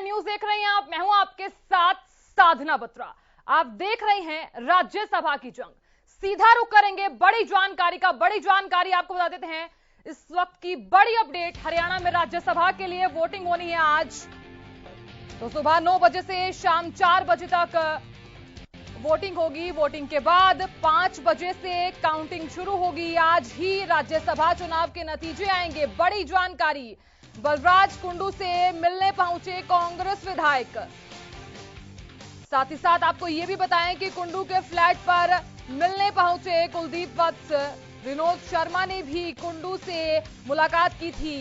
India news देख रहे हैं आप। मैं हूं आपके साथ साधना बत्रा। आप देख रहे हैं राज्यसभा की जंग। सीधा रुख करेंगे बड़ी जानकारी आपको बता देते हैं। इस वक्त की बड़ी अपडेट, हरियाणा में राज्यसभा के लिए वोटिंग होनी है आज। तो सुबह 9 बजे से शाम 4 बजे तक वोटिंग होगी। वोटिंग के बाद 5 बजे से काउंटिंग शुरू होगी। आज ही राज्यसभा चुनाव के नतीजे आएंगे। बड़ी जानकारी, बलराज कुंडू से मिलने पहुंचे कांग्रेस विधायक। साथ ही साथ आपको यह भी बताएं कि कुंडू के फ्लैट पर मिलने पहुंचे कुलदीप वत्स। विनोद शर्मा ने भी कुंडू से मुलाकात की थी।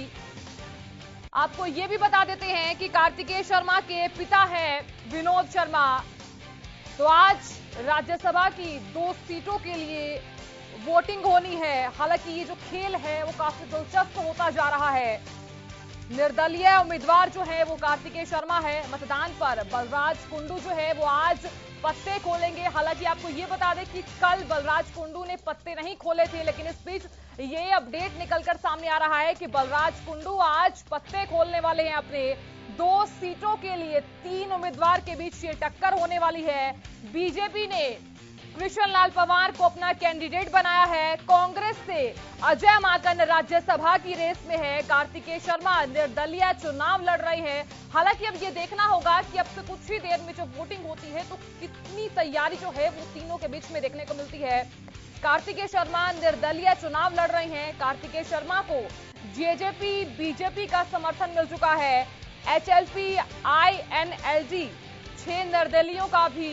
आपको यह भी बता देते हैं कि कार्तिकेय शर्मा के पिता हैं विनोद शर्मा। तो आज राज्यसभा की 2 सीटों के लिए वोटिंग होनी है। हालांकि ये जो खेल है वो काफी दिलचस्प होता जा रहा है। निर्दलीय उम्मीदवार जो है वो कार्तिकेय शर्मा है। मतदान पर बलराज कुंडू जो है वो आज पत्ते खोलेंगे। हालांकि आपको ये बता दें कि कल बलराज कुंडू ने पत्ते नहीं खोले थे, लेकिन इस बीच ये अपडेट निकलकर सामने आ रहा है कि बलराज कुंडू आज पत्ते खोलने वाले हैं। अपने 2 सीटों के लिए 3 उम्मीदवार के बीच ये टक्कर होने वाली है। बीजेपी ने कृष्ण लाल पंवार को अपना कैंडिडेट बनाया है। कांग्रेस से अजय माकन राज्यसभा की रेस में है। कार्तिकेय शर्मा निर्दलीय चुनाव लड़ रहे हैं। हालांकि अब ये देखना होगा कि अब से कुछ ही देर में जब वोटिंग होती है तो कितनी तैयारी जो है वो तीनों के बीच में देखने को मिलती है। कार्तिकेय शर्मा निर्दलीय चुनाव लड़ रहे हैं। कार्तिकेय शर्मा को जेजेपी बीजेपी का समर्थन मिल चुका है। एचएलपी आईएनएलडी 6 निर्दलीयों का भी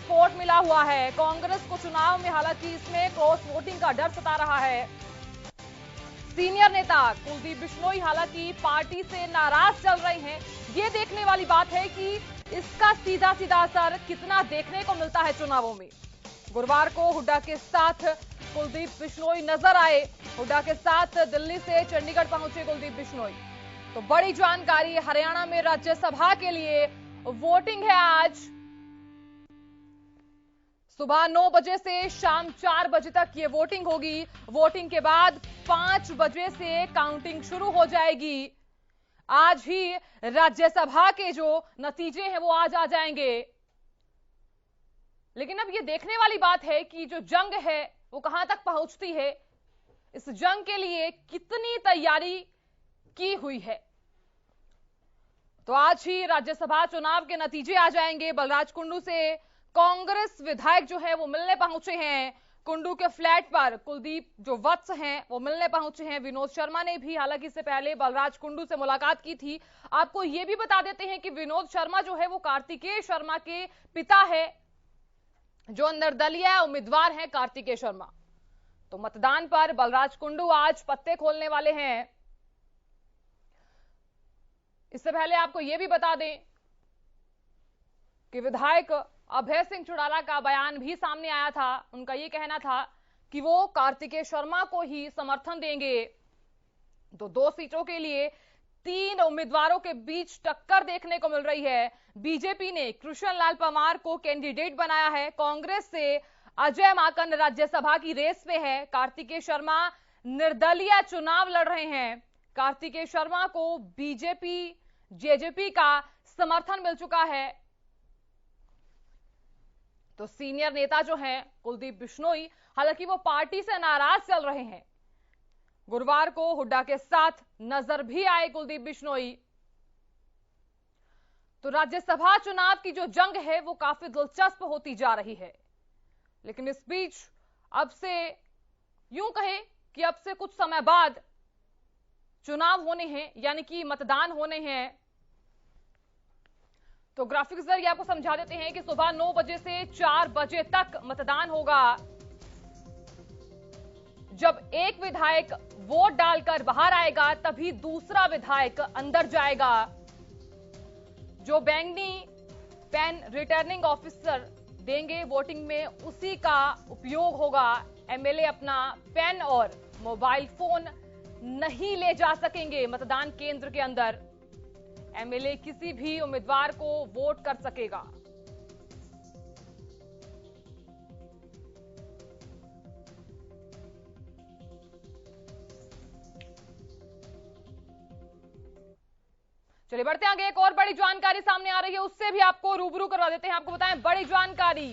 सपोर्ट मिला हुआ है। कांग्रेस को चुनाव में हालांकि इसमें क्रॉस वोटिंग का डर सता रहा है। सीनियर नेता कुलदीप बिश्नोई हालांकि पार्टी से नाराज चल रहे हैं। यह देखने वाली बात है कि इसका सीधा सीधा असर कितना देखने को मिलता है चुनावों में। गुरुवार को हुड्डा के साथ कुलदीप बिश्नोई नजर आए। हुड्डा के साथ दिल्ली से चंडीगढ़ पहुंचे कुलदीप बिश्नोई। तो बड़ी जानकारी, हरियाणा में राज्यसभा के लिए वोटिंग है आज। सुबह 9 बजे से शाम 4 बजे तक ये वोटिंग होगी। वोटिंग के बाद 5 बजे से काउंटिंग शुरू हो जाएगी। आज ही राज्यसभा के जो नतीजे हैं वो आज आ जाएंगे। लेकिन अब ये देखने वाली बात है कि जो जंग है वो कहां तक पहुंचती है। इस जंग के लिए कितनी तैयारी की हुई है। तो आज ही राज्यसभा चुनाव के नतीजे आ जाएंगे। बलराज कुंडू से कांग्रेस विधायक जो है वो मिलने पहुंचे हैं। कुंडू के फ्लैट पर कुलदीप जो वत्स हैं वो मिलने पहुंचे हैं। विनोद शर्मा ने भी हालांकि इससे पहले बलराज कुंडू से मुलाकात की थी। आपको यह भी बता देते हैं कि विनोद शर्मा जो है वो कार्तिकेय शर्मा के पिता है, जो निर्दलीय उम्मीदवार हैं कार्तिकेय शर्मा। तो मतदान पर बलराज कुंडू आज पत्ते खोलने वाले हैं। इससे पहले आपको यह भी बता दें कि विधायक अभय सिंह चौटाला का बयान भी सामने आया था। उनका यह कहना था कि वो कार्तिकेय शर्मा को ही समर्थन देंगे। तो 2 सीटों के लिए 3 उम्मीदवारों के बीच टक्कर देखने को मिल रही है। बीजेपी ने कृष्ण लाल पंवार को कैंडिडेट बनाया है। कांग्रेस से अजय माकन राज्यसभा की रेस में है। कार्तिकेय शर्मा निर्दलीय चुनाव लड़ रहे हैं। कार्तिकेय शर्मा को बीजेपी जेजेपी का समर्थन मिल चुका है। तो सीनियर नेता जो हैं कुलदीप बिश्नोई, हालांकि वो पार्टी से नाराज चल रहे हैं। गुरुवार को हुड्डा के साथ नजर भी आए कुलदीप बिश्नोई। तो राज्यसभा चुनाव की जो जंग है वो काफी दिलचस्प होती जा रही है। लेकिन इस बीच अब से यूं कहें कि अब से कुछ समय बाद चुनाव होने हैं, यानी कि मतदान होने हैं। तो ग्राफिक्स जरिए आपको समझा देते हैं कि सुबह 9 बजे से 4 बजे तक मतदान होगा। जब एक विधायक वोट डालकर बाहर आएगा तभी दूसरा विधायक अंदर जाएगा। जो बैंगनी पेन रिटर्निंग ऑफिसर देंगे वोटिंग में, उसी का उपयोग होगा। एमएलए अपना पेन और मोबाइल फोन नहीं ले जा सकेंगे मतदान केंद्र के अंदर। एमएलए किसी भी उम्मीदवार को वोट कर सकेगा। चलिए बढ़ते आगे, एक और बड़ी जानकारी सामने आ रही है, उससे भी आपको रूबरू करवा देते हैं। आपको बताएं बड़ी जानकारी,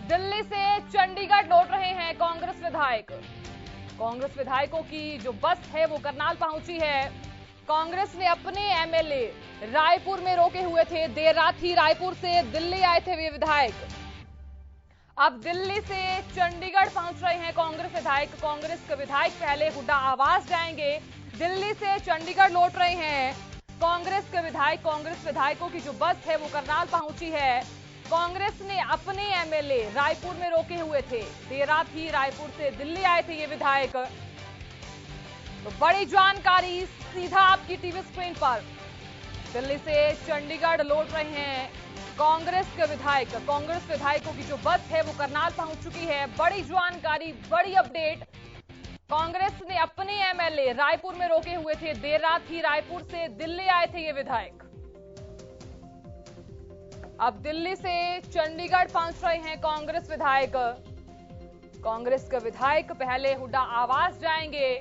दिल्ली से चंडीगढ़ लौट रहे हैं कांग्रेस विधायक। कांग्रेस विधायकों की जो बस है वो करनाल पहुंची है। कांग्रेस ने अपने एमएलए रायपुर में रोके हुए थे। देर रात ही रायपुर से दिल्ली आए थे वे विधायक। अब दिल्ली से चंडीगढ़ पहुंच रहे हैं कांग्रेस विधायक। कांग्रेस के विधायक पहले हुड्डा आवास जाएंगे, दिल्ली से चंडीगढ़ लौट रहे हैं कांग्रेस के विधायक। कांग्रेस विधायकों की जो बस है वो करनाल पहुंची है। कांग्रेस ने अपने एमएलए रायपुर में रोके हुए थे। देर रात ही रायपुर से दिल्ली आए थे ये विधायक। तो बड़ी जानकारी सीधा आपकी टीवी स्क्रीन पर, दिल्ली से चंडीगढ़ लौट रहे हैं कांग्रेस के विधायक। कांग्रेस विधायकों की जो बस है वो करनाल पहुंच चुकी है। बड़ी जानकारी, बड़ी अपडेट, कांग्रेस ने अपने एमएलए रायपुर में रोके हुए थे। देर रात ही रायपुर से दिल्ली आए थे ये विधायक। अब दिल्ली से चंडीगढ़ पहुंच रहे हैं कांग्रेस विधायक। कांग्रेस के विधायक पहले हुड्डा आवास जाएंगे,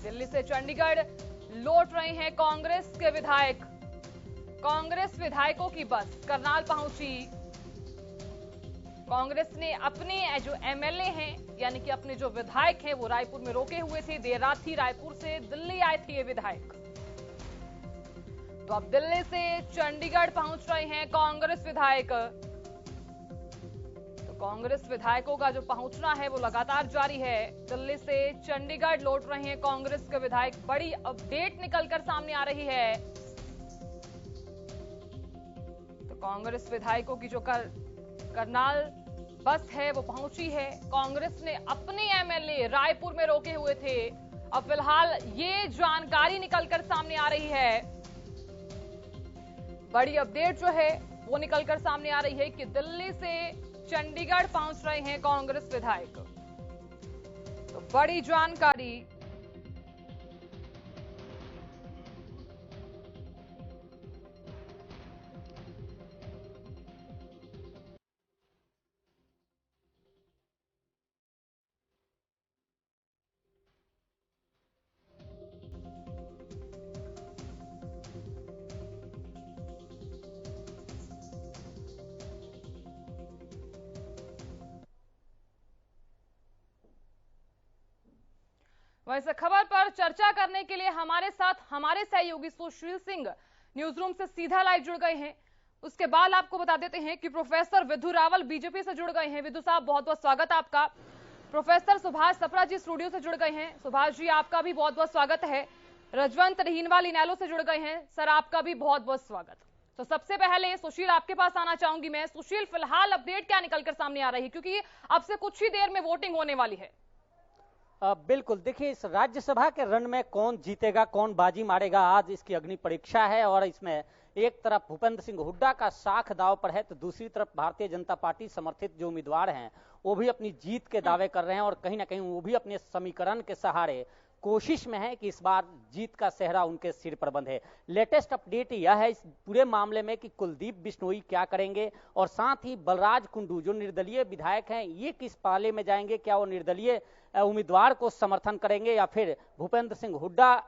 दिल्ली से चंडीगढ़ लौट रहे हैं कांग्रेस के विधायक। कांग्रेस विधायकों की बस करनाल पहुंची। कांग्रेस ने अपने जो एमएलए हैं, यानी कि अपने जो विधायक हैं, वो रायपुर में रोके हुए थे। देर रात ही रायपुर से दिल्ली आए थे ये विधायक। तो अब दिल्ली से चंडीगढ़ पहुंच रहे हैं कांग्रेस विधायक। तो कांग्रेस विधायकों का जो पहुंचना है वो लगातार जारी है। दिल्ली से चंडीगढ़ लौट रहे हैं कांग्रेस के विधायक। बड़ी अपडेट निकलकर सामने आ रही है। तो कांग्रेस विधायकों की जो करनाल बस है वो पहुंची है। कांग्रेस ने अपने एमएलए रायपुर में रोके हुए थे। अब फिलहाल ये जानकारी निकलकर सामने आ रही है, बड़ी अपडेट जो है वो निकलकर सामने आ रही है कि दिल्ली से चंडीगढ़ पहुंच रहे हैं कांग्रेस विधायक। तो बड़ी जानकारी, वैसे खबर पर चर्चा करने के लिए हमारे साथ हमारे सहयोगी सुशील सिंह न्यूज रूम से सीधा लाइव जुड़ गए हैं। उसके बाद आपको बता देते हैं कि प्रोफेसर विधु रावल बीजेपी से जुड़ गए हैं। विधु साहब, बहुत बहुत स्वागत आपका। प्रोफेसर सुभाष सप्रा जी स्टूडियो से जुड़ गए हैं। सुभाष जी, आपका भी बहुत बहुत स्वागत है। रजवंत रहीनवाल इनेलो से जुड़ गए हैं। सर, आपका भी बहुत बहुत स्वागत। तो सबसे पहले सुशील, आपके पास आना चाहूंगी मैं। सुशील, फिलहाल अपडेट क्या निकलकर सामने आ रही है, क्योंकि अब से कुछ ही देर में वोटिंग होने वाली है। बिल्कुल, देखिए, इस राज्यसभा के रण में कौन जीतेगा, कौन बाजी मारेगा, आज इसकी अग्नि परीक्षा है। और इसमें एक तरफ भूपेंद्र सिंह हुड्डा का साख दांव पर है, तो दूसरी तरफ भारतीय जनता पार्टी समर्थित जो उम्मीदवार हैं वो भी अपनी जीत के दावे कर रहे हैं। और कहीं ना कहीं वो भी अपने समीकरण के सहारे कोशिश में है कि इस बार जीत का सेहरा उनके सिर पर बंधे। लेटेस्ट अपडेट यह है इस पूरे मामले में कि कुलदीप बिश्नोई क्या करेंगे, और साथ ही बलराज कुंडू जो निर्दलीय विधायक हैं ये किस पाले में जाएंगे। क्या वो निर्दलीय उम्मीदवार को समर्थन करेंगे या फिर भूपेंद्र सिंह हुड्डा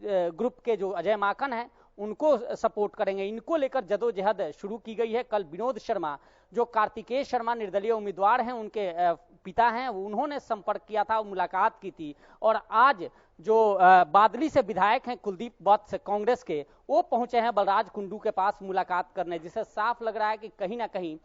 ग्रुप के जो अजय माकन हैं उनको सपोर्ट करेंगे। इनको लेकर जदोजहद शुरू की गई है। कल विनोद शर्मा जो कार्तिकेय शर्मा निर्दलीय उम्मीदवार हैं उनके पिता हैं, उन्होंने संपर्क किया था, मुलाकात की थी। और आज जो बादली से विधायक हैं कुलदीप वत्स कांग्रेस के, वो पहुंचे हैं बलराज कुंडू के पास मुलाकात करने, जिससे साफ लग रहा है कि कहीं ना कहीं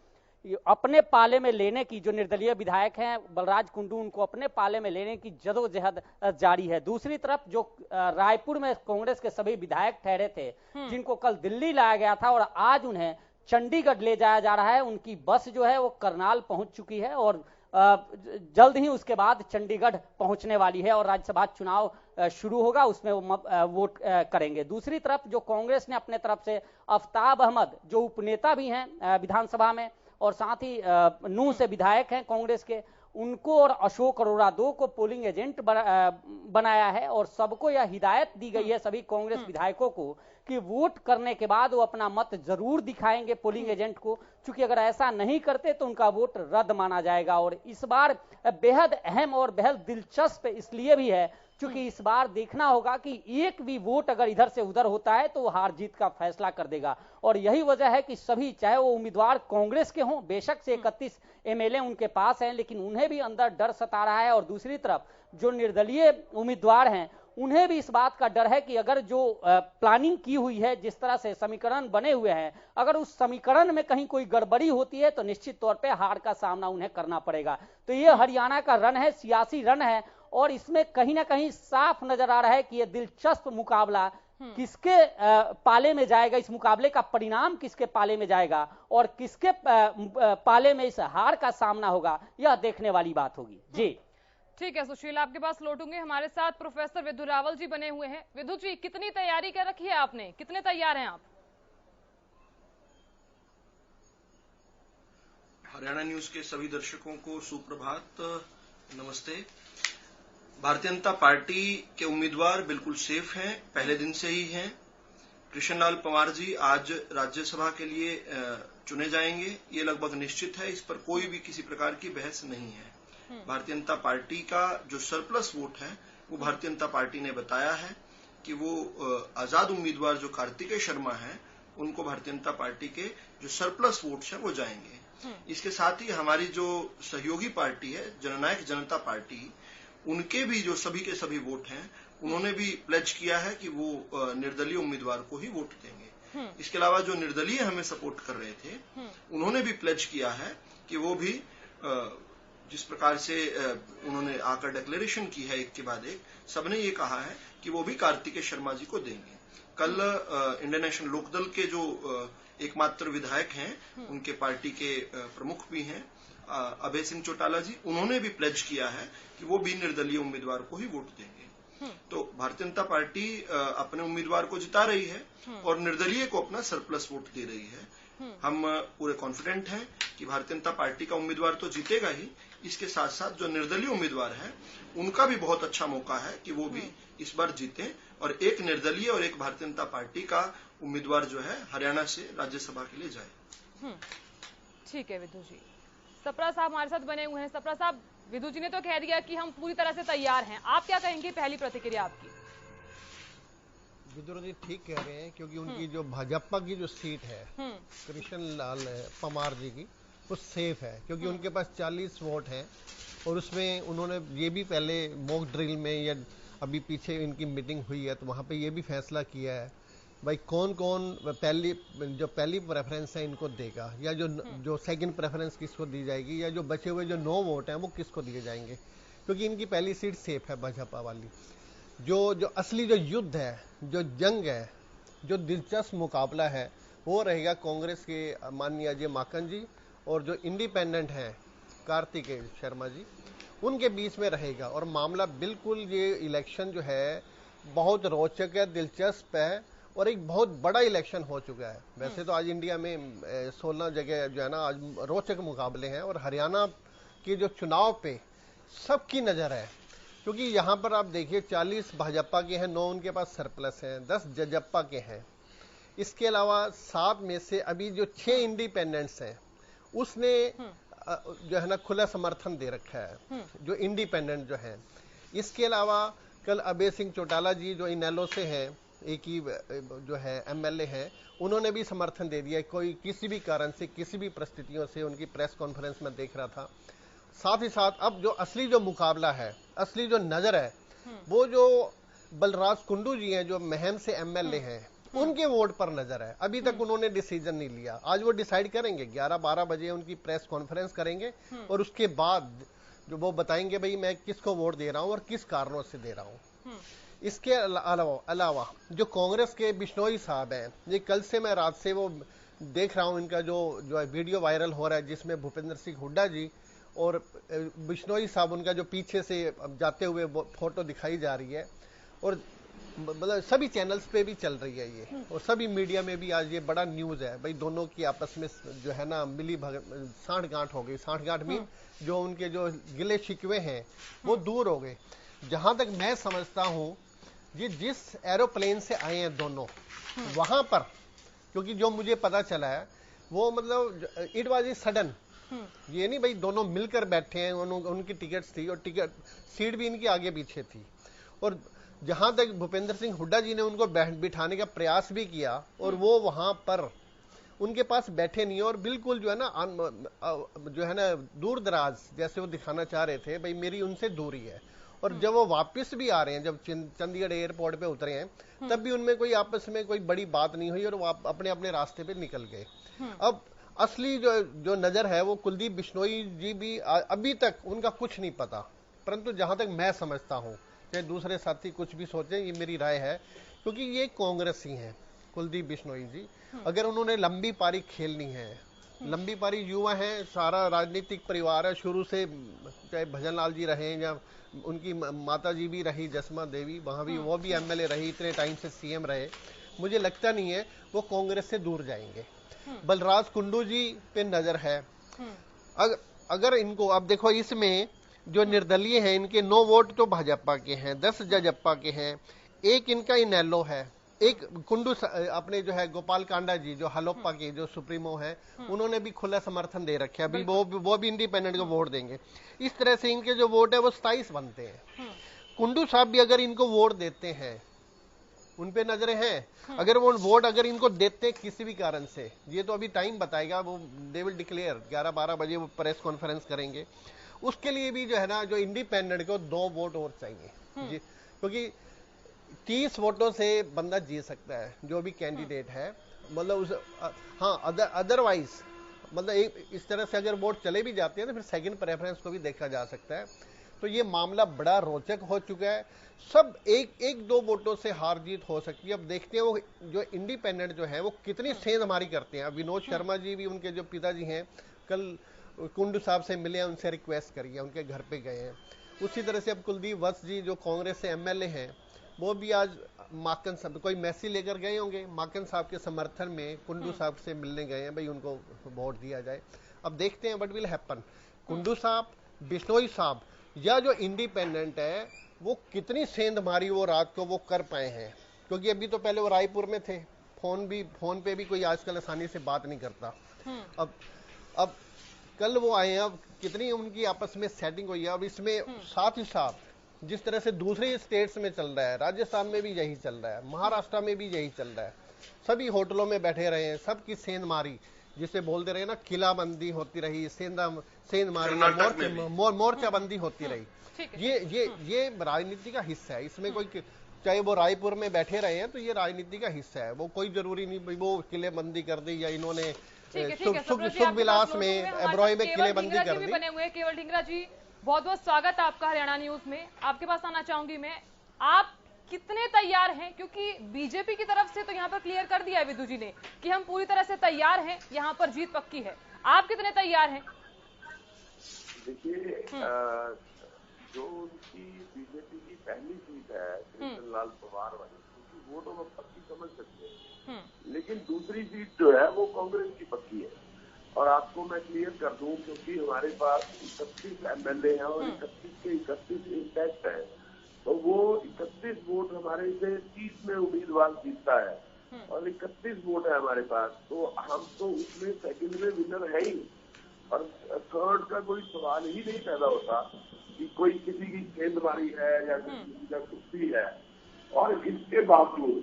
अपने पाले में लेने की, जो निर्दलीय विधायक हैं बलराज कुंडू, उनको अपने पाले में लेने की जदोजहद जारी है। दूसरी तरफ जो रायपुर में कांग्रेस के सभी विधायक ठहरे थे जिनको कल दिल्ली लाया गया था और आज उन्हें चंडीगढ़ ले जाया जा रहा है, उनकी बस जो है वो करनाल पहुंच चुकी है और जल्द ही उसके बाद चंडीगढ़ पहुंचने वाली है और राज्यसभा चुनाव शुरू होगा, उसमें वो वोट करेंगे। दूसरी तरफ जो कांग्रेस ने अपने तरफ से आफ्ताब अहमद जो उपनेता भी हैं विधानसभा में और साथ ही नूह से विधायक हैं कांग्रेस के, उनको और अशोक अरोड़ा दो को पोलिंग एजेंट बनाया है और सबको यह हिदायत दी गई है सभी कांग्रेस विधायकों को कि वोट करने के बाद वो अपना मत जरूर दिखाएंगे पोलिंग एजेंट को, क्योंकि अगर ऐसा नहीं करते तो उनका वोट रद्द माना जाएगा। और इस बार बेहद अहम और बेहद दिलचस्प इसलिए भी है क्योंकि इस बार देखना होगा कि एक भी वोट अगर इधर से उधर होता है तो वो हार जीत का फैसला कर देगा। और यही वजह है कि सभी, चाहे वो उम्मीदवार कांग्रेस के हों, बेशक से 31 एमएलए उनके पास हैं, लेकिन उन्हें भी अंदर डर सता रहा है। और दूसरी तरफ जो निर्दलीय उम्मीदवार हैं उन्हें भी इस बात का डर है कि अगर जो प्लानिंग की हुई है, जिस तरह से समीकरण बने हुए हैं, अगर उस समीकरण में कहीं कोई गड़बड़ी होती है तो निश्चित तौर पे हार का सामना उन्हें करना पड़ेगा। तो ये हरियाणा का रन है, सियासी रन है, और इसमें कहीं ना कहीं साफ नजर आ रहा है कि ये दिलचस्प मुकाबला किसके पाले में जाएगा, इस मुकाबले का परिणाम किसके पाले में जाएगा और किसके पाले में इस हार का सामना होगा, यह देखने वाली बात होगी। जी ठीक है सुशील, आपके पास लौटूंगे। हमारे साथ प्रोफेसर विधु रावल जी बने हुए हैं। विधु जी, कितनी तैयारी कर रखी है आपने, कितने तैयार हैं आप? हरियाणा न्यूज के सभी दर्शकों को सुप्रभात, नमस्ते। भारतीय जनता पार्टी के उम्मीदवार बिल्कुल सेफ हैं, पहले दिन से ही हैं। कृष्ण लाल पंवार जी आज राज्यसभा के लिए चुने जाएंगे, ये लगभग निश्चित है, इस पर कोई भी किसी प्रकार की बहस नहीं है। भारतीय जनता पार्टी का जो सरप्लस वोट है वो भारतीय जनता पार्टी ने बताया है कि वो आजाद उम्मीदवार जो कार्तिकेय शर्मा हैं उनको भारतीय जनता पार्टी के जो सरप्लस वोट्स हैं वो जाएंगे। इसके साथ ही हमारी जो सहयोगी पार्टी है जननायक जनता पार्टी, उनके भी जो सभी के सभी वोट हैं उन्होंने भी प्लेज किया है कि वो निर्दलीय उम्मीदवार को ही वोट देंगे। इसके अलावा जो निर्दलीय हमें सपोर्ट कर रहे थे उन्होंने भी प्लेज किया है कि वो भी जिस प्रकार से उन्होंने आकर डिक्लेरेशन की है एक के बाद एक, सबने ये कहा है कि वो भी कार्तिकेय शर्मा जी को देंगे। कल इंडियन नेशनल लोकदल के जो एकमात्र विधायक हैं, उनके पार्टी के प्रमुख भी हैं अभय सिंह चौटाला जी, उन्होंने भी प्लेज किया है कि वो भी निर्दलीय उम्मीदवार को ही वोट देंगे। तो भारतीय जनता पार्टी अपने उम्मीदवार को जिता रही है और निर्दलीय को अपना सरप्लस वोट दे रही है। हम पूरे कॉन्फिडेंट हैं कि भारतीय जनता पार्टी का उम्मीदवार तो जीतेगा ही, इसके साथ साथ जो निर्दलीय उम्मीदवार हैं उनका भी बहुत अच्छा मौका है कि वो भी इस बार जीते और एक निर्दलीय और एक भारतीय जनता पार्टी का उम्मीदवार जो है हरियाणा से राज्यसभा के लिए जाए। ठीक है विधु जी। सप्रा साहब हमारे साथ बने हुए हैं। सप्रा साहब, विधु जी ने तो कह दिया कि हम पूरी तरह से तैयार हैं, आप क्या कहेंगे, पहली प्रतिक्रिया आपकी? विदुर जी ठीक कह रहे हैं, क्योंकि उनकी जो भाजपा की जो सीट है कृष्ण लाल पंवार जी की, वो सेफ है, क्योंकि उनके पास 40 वोट हैं और उसमें उन्होंने ये भी पहले मॉक ड्रिल में या अभी पीछे इनकी मीटिंग हुई है तो वहाँ पे ये भी फैसला किया है भाई कौन कौन पहली प्रेफरेंस है इनको देगा, या जो सेकंड प्रेफरेंस किसको दी जाएगी, या जो बचे हुए जो 9 वोट हैं वो किसको दिए जाएंगे, क्योंकि इनकी पहली सीट सेफ है भाजपा वाली। जो असली जो युद्ध है, जो जंग है, जो दिलचस्प मुकाबला है, वो रहेगा कांग्रेस के माननीय अजय माकन जी और जो इंडिपेंडेंट हैं कार्तिकेय शर्मा जी, उनके बीच में रहेगा। और मामला बिल्कुल, ये इलेक्शन जो है बहुत रोचक है, दिलचस्प है और एक बहुत बड़ा इलेक्शन हो चुका है। वैसे तो आज इंडिया में 16 जगह जो है ना आज रोचक मुकाबले हैं और हरियाणा के जो चुनाव पे सबकी नजर है, क्योंकि यहाँ पर आप देखिए 40 भाजपा के हैं, 9 उनके पास सरप्लस हैं, 10 जजप्पा के हैं। इसके अलावा 7 में से अभी जो 6 इंडिपेंडेंट्स हैं उसने जो है ना खुला समर्थन दे रखा है, जो इंडिपेंडेंट जो है। इसके अलावा कल अभय सिंह चौटाला जी जो इनेलो से हैं, एक ही जो है एमएलए हैं, उन्होंने भी समर्थन दे दिया। कोई किसी भी कारण से, किसी भी परिस्थितियों से, उनकी प्रेस कॉन्फ्रेंस में देख रहा था। साथ ही साथ अब जो असली जो मुकाबला है, असली जो नजर है, वो जो बलराज कुंडू जी हैं जो महम से एमएलए हैं, उनके वोट पर नजर है। अभी तक उन्होंने डिसीजन नहीं लिया, आज वो डिसाइड करेंगे। 11-12 बजे उनकी प्रेस कॉन्फ्रेंस करेंगे और उसके बाद जो वो बताएंगे भाई मैं किसको वोट दे रहा हूं और किस कारणों से दे रहा हूं। इसके अलावा जो कांग्रेस के बिश्नोई साहब हैं, ये कल से मैं रात से वो देख रहा हूं, इनका जो वीडियो वायरल हो रहा है जिसमें भूपेंद्र सिंह हुड्डा जी और बिश्नोई साहब उनका जो पीछे से जाते हुए फोटो दिखाई जा रही है और मतलब सभी चैनल्स पे भी चल रही है ये, और सभी मीडिया में भी आज ये बड़ा न्यूज है भाई दोनों की आपस में जो है ना मिली साठगांठ हो गई। साठगांठ मीन जो उनके जो गिले शिकवे हैं वो दूर हो गए। जहां तक मैं समझता हूं ये जिस एरोप्लेन से आए हैं दोनों, वहां पर क्योंकि जो मुझे पता चला है वो मतलब इट वाज ए सडन, ये नहीं भाई दोनों मिलकर बैठे हैं, उनकी टिकट्स थी और टिकट सीट भी इनकी आगे पीछे थी और जहां तक भूपेंद्र सिंह हुड्डा जी ने उनको बिठाने का प्रयास भी किया और वो वहां पर उनके पास बैठे नहीं, और बिल्कुल जो है ना दूर दराज जैसे वो दिखाना चाह रहे थे भाई मेरी उनसे दूरी है। और जब वो वापस भी आ रहे हैं, जब चंडीगढ़ एयरपोर्ट पे उतरे हैं, तब भी उनमें कोई आपस में कोई बड़ी बात नहीं हुई और वो अपने अपने रास्ते पे निकल गए। अब असली जो नजर है वो कुलदीप बिश्नोई जी भी अभी तक उनका कुछ नहीं पता, परंतु जहां तक मैं समझता हूं, चाहे दूसरे साथी कुछ भी सोचें, ये मेरी राय है, क्योंकि ये कांग्रेसी हैं कुलदीप बिश्नोई जी। अगर उन्होंने लंबी पारी खेलनी है, लंबी पारी, युवा है, सारा राजनीतिक परिवार है शुरू से, चाहे भजनलाल जी रहे या उनकी माता जी भी रही जसमा देवी, वहां भी वो भी एमएलए रही, इतने टाइम से सीएम रहे, मुझे लगता नहीं है वो कांग्रेस से दूर जाएंगे। बलराज कुंडू जी पे नजर है। अगर इनको अब देखो, इसमें जो निर्दलीय हैं इनके 9 वोट तो भाजपा के हैं, 10 जजप्पा के हैं, एक इनका इनेलो है, एक कुंडू अपने जो है गोपाल कांडा जी जो हलोप्पा के जो सुप्रीमो है, उन्होंने भी खुला समर्थन दे रखे, अभी वो भी इंडिपेंडेंट को वोट देंगे। इस तरह से इनके जो वोट है वो 27 बनते हैं। कुंडू साहब भी अगर इनको वोट देते हैं, उन पे नजरें हैं, अगर वो वोट अगर इनको देते किसी भी कारण से, ये तो अभी टाइम बताएगा, वो दे विल डिक्लेयर 11-12 बजे वो प्रेस कॉन्फ्रेंस करेंगे, उसके लिए भी जो है ना जो इंडिपेंडेंट को 2 वोट और चाहिए, क्योंकि 30 वोटों से बंदा जीत सकता है जो भी कैंडिडेट है, मतलब उस अदरवाइज मतलब इस तरह से अगर वोट चले भी जाते हैं तो फिर सेकंड प्रेफरेंस को भी देखा जा सकता है। तो ये मामला बड़ा रोचक हो चुका है, सब एक 2 वोटों से हार जीत हो सकती है। अब देखते हैं वो जो इंडिपेंडेंट जो है वो कितनी सेंधमारी करते हैं। विनोद शर्मा जी भी, उनके जो पिताजी हैं, कल कुंडू साहब से मिले हैं, उनसे रिक्वेस्ट करी है, उनके घर पे गए हैं। उसी तरह से अब कुलदीप वत्स जी जो कांग्रेस से एमएलए हैं, वो भी आज माकन साहब कोई मैसेज लेकर गए होंगे, माकन साहब के समर्थन में कुंडू साहब से मिलने गए हैं, भाई उनको वोट दिया जाए। अब देखते हैं व्हाट विल हैपन, कुंडू साहब, बिश्नोई साहब या जो इंडिपेंडेंट है वो कितनी सेंधमारी वो रात को वो कर पाए हैं, क्योंकि अभी तो पहले वो रायपुर में थे, फोन पे भी कोई आजकल आसानी से बात नहीं करता। अब कल वो आए हैं, अब कितनी उनकी आपस में सेटिंग हुई है। अब इसमें साथ ही साथ जिस तरह से दूसरे स्टेट्स में चल रहा है, राजस्थान में भी यही चल रहा है, महाराष्ट्र में भी यही चल रहा है, सभी होटलों में बैठे रहे हैं, सबकी सेंधमारी जिसे बोलते रहे ना, किलाबंदी होती रही, सेंधमारी, मोर्चाबंदी होती रही। ये राजनीति का हिस्सा है, इसमें कोई चाहे वो रायपुर में बैठे रहे हैं तो ये राजनीति का हिस्सा है, वो कोई जरूरी नहीं वो किलेबंदी कर दी या इन्होंने सुख विलास में एब्रॉय में किलेबंदी कर दी। बने हुए केवल ढींगरा जी, बहुत बहुत स्वागत आपका हरियाणा न्यूज में। आपके पास आना चाहूंगी मैं, आप कितने तैयार हैं, क्योंकि बीजेपी की तरफ से तो यहाँ पर क्लियर कर दिया है विदु जी ने कि हम पूरी तरह से तैयार हैं, यहाँ पर जीत पक्की है, आप कितने तैयार हैं? देखिए, जो उनकी बीजेपी की पहली सीट है कृष्ण लाल पवार वाली, उनकी वो तो हम पक्की समझ सकते हैं, लेकिन दूसरी सीट जो है वो कांग्रेस की पक्की है। और आपको मैं क्लियर कर दूं, क्योंकि हमारे पास 31 एमएलए हैं और 31 के 31 इंटैक्ट है, तो वो 31 वोट हमारे से 30 में उम्मीदवार जीतता है और 31 वोट है हमारे पास, तो हम तो उसमें सेकंड में विनर है ही, और थर्ड का कोई सवाल ही नहीं पैदा होता कि कोई किसी की गेंदबाजी है या किसी का कुछ भी है। और इसके बावजूद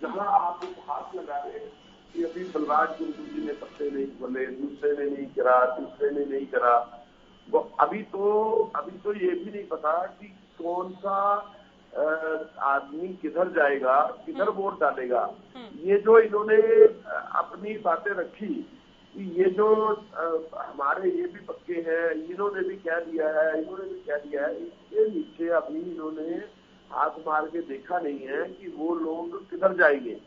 जहां आप हाथ लगा रहे हैं कि अभी बलराज कुंडू जी ने पत्ते नहीं खोले, दूसरे ने नहीं करा, तीसरे ने नहीं करा, वो अभी तो ये भी नहीं पता कि कौन सा आदमी किधर जाएगा, किधर वोट डालेगा। ये जो इन्होंने अपनी बातें रखी कि ये जो हमारे ये भी पक्के हैं, इन्होंने भी कह दिया है, इसके नीचे अभी इन्होंने हाथ मार के देखा नहीं है कि वो लोग किधर जाएंगे।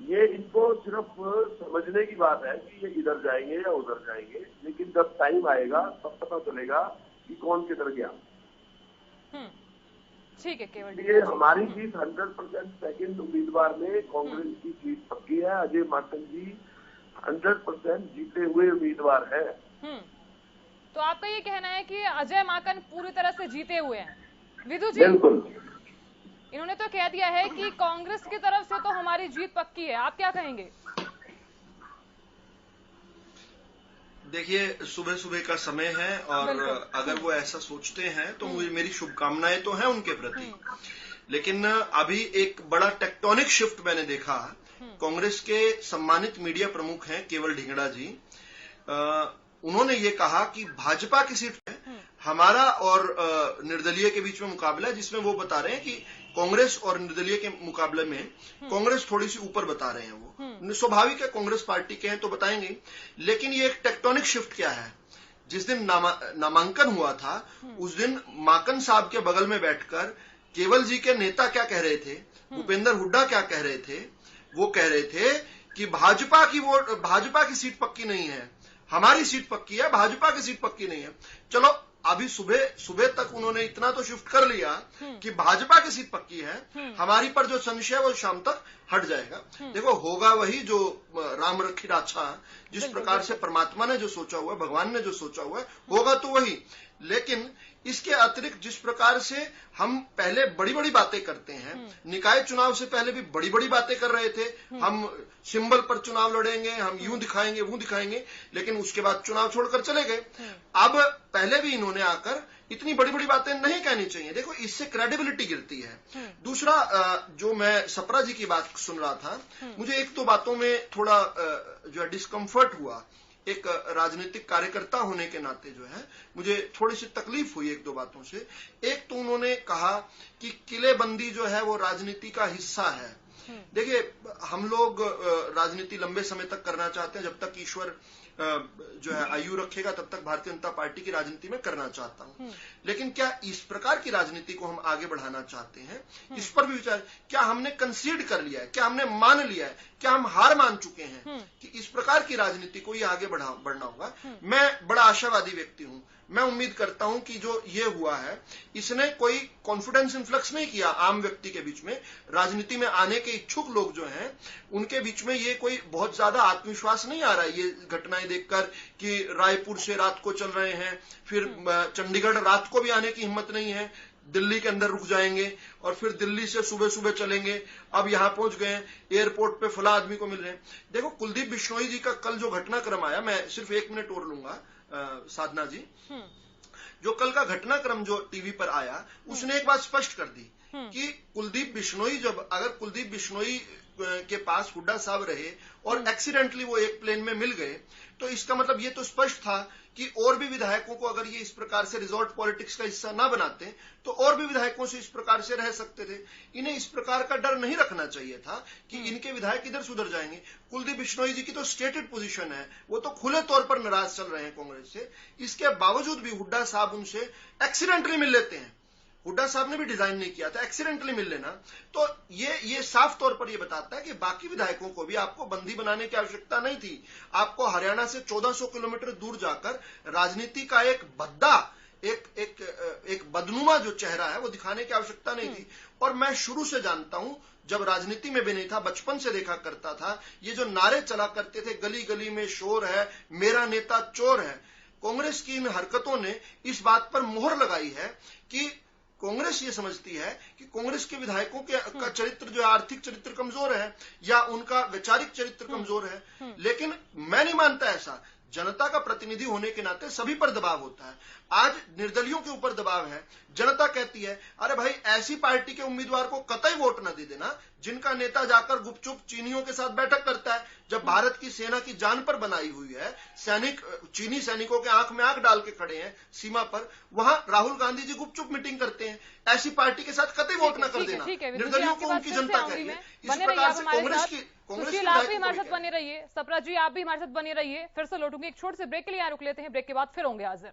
ये इनको सिर्फ समझने की बात है कि ये इधर जाएंगे या उधर जाएंगे, लेकिन जब टाइम आएगा तब पता चलेगा कि कौन किधर गया। ठीक है, केवल ये हमारी जीत 100% सेकंड उम्मीदवार में कांग्रेस की जीत पक्की है। अजय माकन जी 100% जीते हुए उम्मीदवार है। तो आपका ये कहना है कि अजय माकन पूरी तरह से जीते हुए हैं? विदु जी, बिल्कुल, इन्होंने तो कह दिया है कि कांग्रेस की तरफ से तो हमारी जीत पक्की है, आप क्या कहेंगे? देखिए, सुबह सुबह का समय है और अगर वो ऐसा सोचते हैं तो मेरी शुभकामनाएं तो हैं उनके प्रति, लेकिन अभी एक बड़ा टेक्टोनिक शिफ्ट मैंने देखा। कांग्रेस के सम्मानित मीडिया प्रमुख हैं केवल ढींगड़ा जी, उन्होंने ये कहा कि भाजपा की सीट है, हमारा और निर्दलीय के बीच में मुकाबला है, जिसमें वो बता रहे हैं कि कांग्रेस और निर्दलीय के मुकाबले में कांग्रेस थोड़ी सी ऊपर बता रहे हैं। वो स्वाभाविक है, कांग्रेस पार्टी के हैं तो बताएंगे। लेकिन ये एक टेक्टोनिक शिफ्ट क्या है, जिस दिन नामांकन हुआ था उस दिन माकन साहब के बगल में बैठकर केवल जी के नेता क्या कह रहे थे, भूपेंद्र हुड्डा क्या कह रहे थे, वो कह रहे थे कि भाजपा की सीट पक्की नहीं है, हमारी सीट पक्की है, भाजपा की सीट पक्की नहीं है। चलो अभी सुबह तक उन्होंने इतना तो शिफ्ट कर लिया कि भाजपा की सीट पक्की है, हमारी पर जो संशय है वो शाम तक हट जाएगा। देखो होगा वही जो राम रखी राछा, जिस प्रकार से परमात्मा ने जो सोचा हुआ है, भगवान ने जो सोचा हुआ है, होगा तो वही। लेकिन इसके अतिरिक्त जिस प्रकार से हम पहले बड़ी बड़ी बातें करते हैं, निकाय चुनाव से पहले भी बड़ी बड़ी बातें कर रहे थे, हम सिंबल पर चुनाव लड़ेंगे, हम यूं दिखाएंगे वो दिखाएंगे, लेकिन उसके बाद चुनाव छोड़कर चले गए। अब पहले भी इन्होंने आकर इतनी बड़ी बड़ी बातें नहीं कहनी चाहिए। देखो इससे क्रेडिबिलिटी गिरती है। दूसरा जो मैं सप्रा जी की बात सुन रहा था, मुझे एक दो बातों में थोड़ा जो है डिस्कम्फर्ट हुआ। एक राजनीतिक कार्यकर्ता होने के नाते जो है मुझे थोड़ी सी तकलीफ हुई एक दो बातों से। एक तो उन्होंने कहा कि किलेबंदी जो है वो राजनीति का हिस्सा है। देखिए हम लोग राजनीति लंबे समय तक करना चाहते हैं, जब तक ईश्वर जो है आयु रखेगा तब तक भारतीय जनता पार्टी की राजनीति में करना चाहता हूं। लेकिन क्या इस प्रकार की राजनीति को हम आगे बढ़ाना चाहते हैं, इस पर भी विचार। क्या हमने कंसीड कर लिया है, क्या हमने मान लिया है, क्या हम हार मान चुके हैं कि इस प्रकार की राजनीति को ये आगे बढ़ना होगा। मैं बड़ा आशावादी व्यक्ति हूं, मैं उम्मीद करता हूं कि जो ये हुआ है इसने कोई कॉन्फिडेंस इन्फ्लक्स नहीं किया आम व्यक्ति के बीच में। राजनीति में आने के इच्छुक लोग जो हैं उनके बीच में ये कोई बहुत ज्यादा आत्मविश्वास नहीं आ रहा है। ये घटनाएं देखकर कि रायपुर से रात को चल रहे हैं, फिर चंडीगढ़ रात को भी आने की हिम्मत नहीं है, दिल्ली के अंदर रुक जाएंगे और फिर दिल्ली से सुबह सुबह चलेंगे, अब यहां पहुंच गए, एयरपोर्ट पे फला आदमी को मिल रहे हैं। देखो कुलदीप बिश्नोई जी का कल जो घटनाक्रम आया, मैं सिर्फ 1 मिनट और लूंगा साधना जी, जो कल का घटनाक्रम जो टीवी पर आया उसने एक बात स्पष्ट कर दी कि कुलदीप बिश्नोई अगर कुलदीप बिश्नोई के पास हुड्डा साहब रहे और एक्सीडेंटली वो एक प्लेन में मिल गए, तो इसका मतलब ये तो स्पष्ट था कि और भी विधायकों को अगर ये इस प्रकार से रिजॉर्ट पॉलिटिक्स का हिस्सा ना बनाते तो और भी विधायकों से इस प्रकार से रह सकते थे। इन्हें इस प्रकार का डर नहीं रखना चाहिए था कि इनके विधायक इधर सुधर जाएंगे। कुलदीप बिश्नोई जी की तो स्टेटेड पोजीशन है, वो तो खुले तौर पर नाराज चल रहे हैं कांग्रेस से। इसके बावजूद भी हुड्डा साहब उनसे एक्सीडेंटली मिल लेते हैं। हुड्डा साहब ने भी डिजाइन नहीं किया था, एक्सीडेंटली मिल लेना। तो ये साफ तौर पर ये बताता है कि बाकी विधायकों को भी आपको बंदी बनाने की आवश्यकता नहीं थी। आपको हरियाणा से 1400 किलोमीटर दूर जाकर राजनीति का एक भद्दा, एक बदनुमा जो चेहरा है वो दिखाने की आवश्यकता नहीं थी। और मैं शुरू से जानता हूं, जब राजनीति में भी नहीं था, बचपन से देखा करता था, ये जो नारे चला करते थे, गली गली में शोर है, मेरा नेता चोर है। कांग्रेस की इन हरकतों ने इस बात पर मोहर लगाई है कि कांग्रेस ये समझती है कि कांग्रेस के विधायकों का चरित्र जो है, आर्थिक चरित्र कमजोर है या उनका वैचारिक चरित्र कमजोर है। लेकिन मैं नहीं मानता ऐसा। जनता का प्रतिनिधि होने के नाते सभी पर दबाव होता है। आज निर्दलियों के ऊपर दबाव है। जनता कहती है अरे भाई ऐसी पार्टी के उम्मीदवार को कतई वोट न दे देना जिनका नेता जाकर गुपचुप चीनियों के साथ बैठक करता है। जब भारत की सेना की जान पर बनाई हुई है, चीनी सैनिकों के आंख में आंख डाल के खड़े हैं सीमा पर, वहां राहुल गांधी जी गुपचुप मीटिंग करते हैं। ऐसी पार्टी के साथ कतई वोट न कर देना। निर्दलियों को उनकी जनता कह रही है। इस प्रकार से कांग्रेस की आप भी हमारे साथ बने रहिए, सप्रा जी आप भी हमारे साथ बने रहिए। फिर से लौटूंगी एक छोटे से ब्रेक के लिए, यहाँ रुक लेते हैं, ब्रेक के बाद फिर होंगे हाजिर।